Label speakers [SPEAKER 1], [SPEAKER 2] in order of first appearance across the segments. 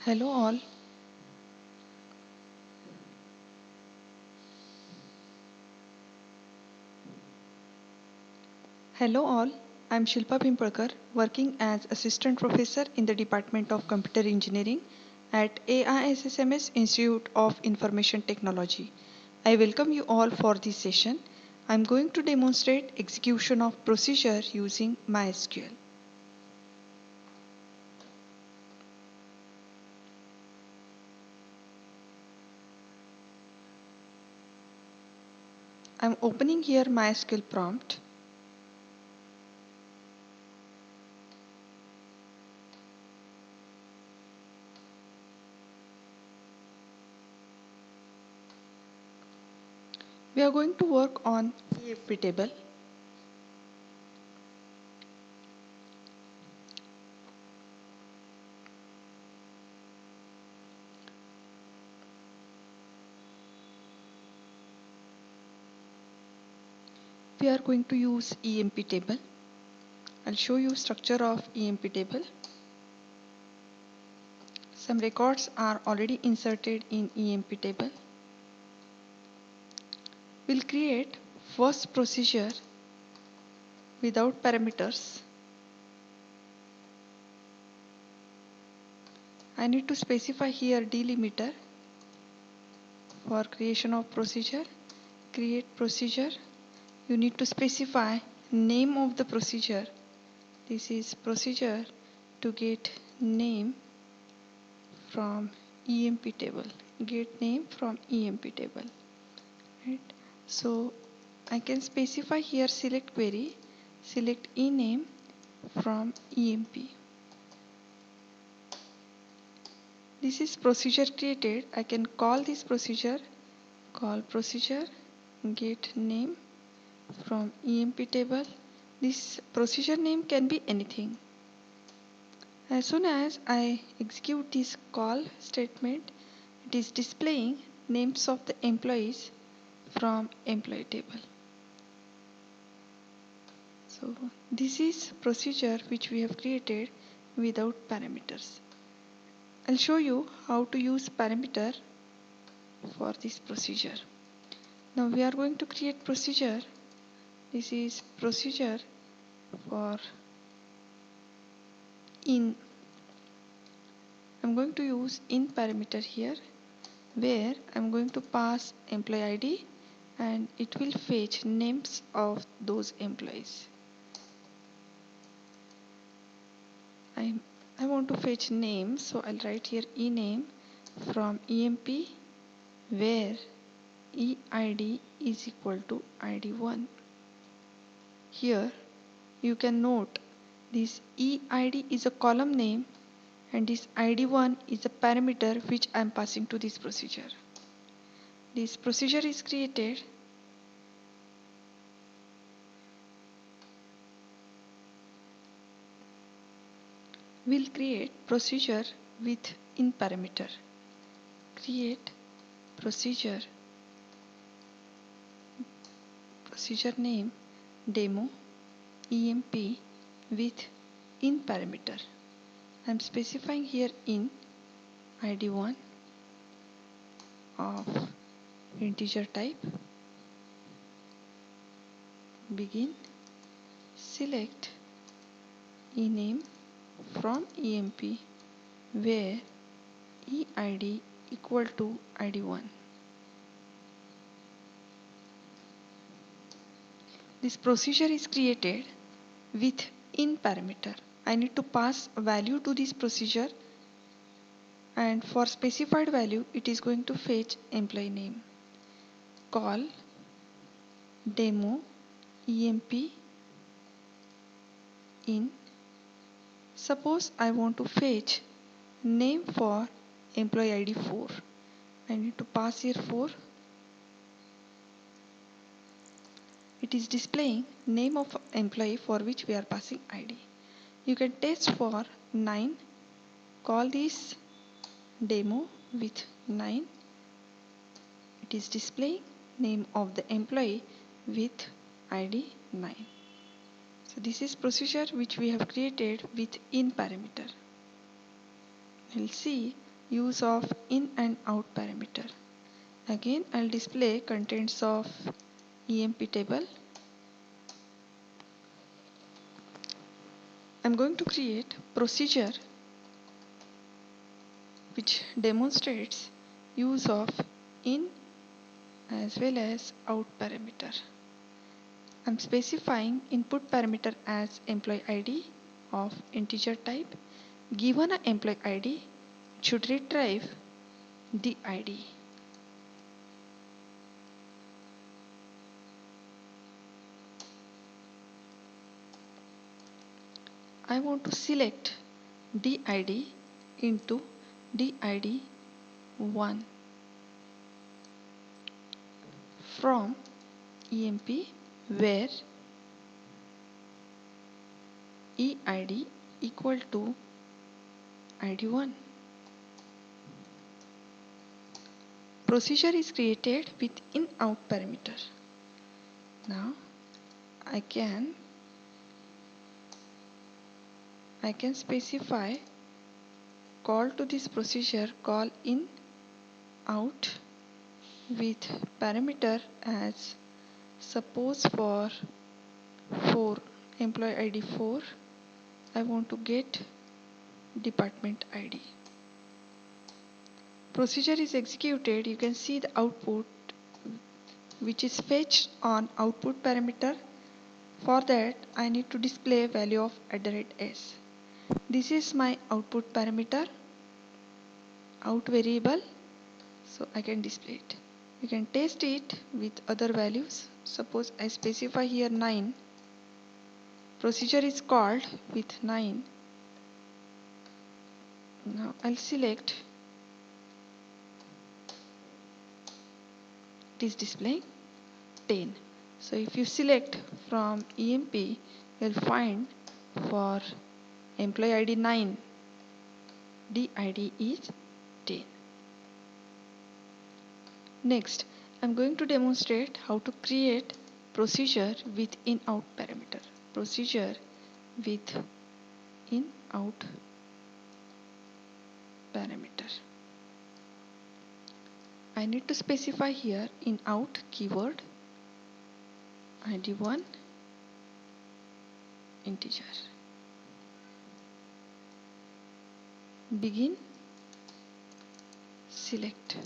[SPEAKER 1] Hello all. Hello all. I'm Shilpa Pimpalkar, working as Assistant Professor in the Department of Computer Engineering at AISSMS Institute of Information Technology. I welcome you all for this session. I'm going to demonstrate execution of procedure using MySQL. I'm opening here MySQL prompt. We are going to work on EFP table. We are going to use EMP table. I'll show you structure of EMP table. Some records are already inserted in EMP table. We'll create first procedure without parameters. I need to specify here delimiter for creation of procedure. Create procedure. You need to specify name of the procedure. This is procedure to get name from EMP table. Get name from EMP table. Right. So I can specify here select query. Select ename from EMP. This is procedure created. I can call this procedure. Call procedure. Get name from EMP table. This procedure name can be anything. As soon as I execute this call statement, it is displaying names of the employees from employee table. So this is procedure which we have created without parameters. I'll show you how to use parameter for this procedure. Now we are going to create procedure. This is procedure for in. I'm going to use in parameter here, where I'm going to pass employee ID and it will fetch names of those employees. I want to fetch name, so I'll write here ename from EMP, where EID is equal to ID1. Here you can note this EID is a column name and this ID1 is a parameter which I am passing to this procedure. This procedure is created. We'll create procedure with in parameter. Create procedure name demo emp with in parameter. I'm specifying here in id1 of integer type. Begin. Select ename from emp, where eid equal to id1. This procedure is created with in parameter. I need to pass a value to this procedure, and for specified value it is going to fetch employee name. Call demo emp in. Suppose I want to fetch name for employee ID 4. I need to pass here 4. It is displaying name of employee for which we are passing ID. You can test for 9. Call this demo with 9. It is displaying name of the employee with ID 9. So this is procedure which we have created with in parameter. We'll see use of in and out parameter. Again, I'll display contents of EMP table. I'm going to create procedure which demonstrates use of in as well as out parameter. I'm specifying input parameter as employee ID of integer type. Given an employee ID, it should retrieve the ID. I want to select DID into DID 1 from EMP where EID equal to ID1. Procedure is created with in-out parameter. Now I can specify call to this procedure call in out with parameter as suppose for employee ID 4 I want to get department ID. Procedure is executed. You can see the output which is fetched on output parameter. For that I need to display value of @s. This is my output parameter, out variable, so I can display it. You can test it with other values. Suppose I specify here 9. Procedure is called with 9. Now I'll select, it is displaying 10. So if you select from EMP, you'll find for employee ID 9, DID is 10. Next, I'm going to demonstrate how to create procedure with in-out parameter. Procedure with in-out parameter. I need to specify here in-out keyword ID1 integer. Begin select.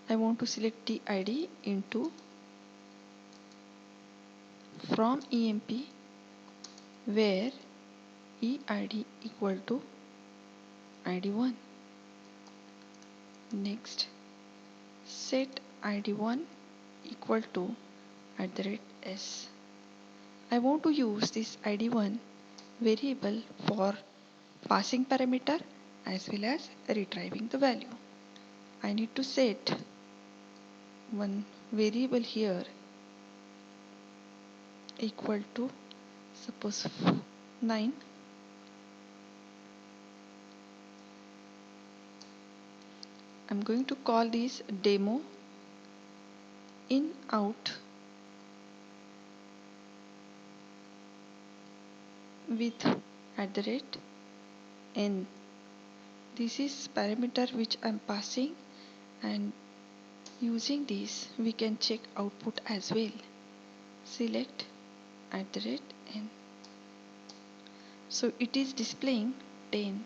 [SPEAKER 1] I want to select the ID into from EMP where EID equal to ID1. Next, set ID1 equal to @s. I want to use this ID1 variable for passing parameter as well as retrieving the value. I need to set one variable here equal to suppose 9. I'm going to call this demo in out with @n. This is parameter which I'm passing, and using this we can check output as well. Select @n. So it is displaying 10.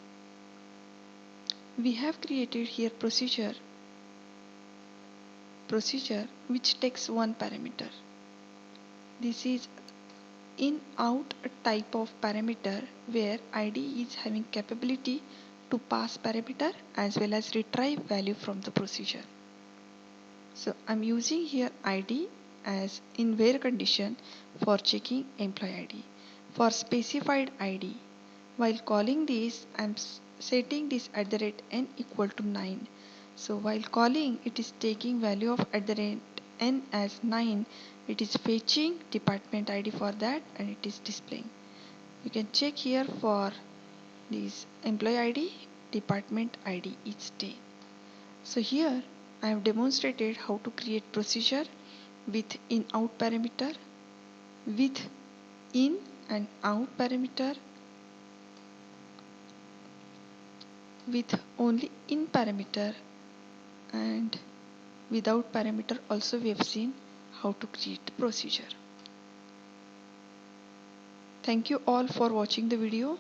[SPEAKER 1] We have created here procedure which takes one parameter. This is in out type of parameter where ID is having capability to pass parameter as well as retrieve value from the procedure. So I'm using here ID as in where condition for checking employee ID. For specified ID, while calling this I'm setting this @n equal to 9. So while calling, it is taking value of @n as 9. It is fetching department ID for that and it is displaying. You can check here for this employee ID, department ID is 10. So here I have demonstrated how to create procedure with in-out parameter, with in and out parameter, with only in parameter, and without parameter also we have seen how to create the procedure. Thank you all for watching the video.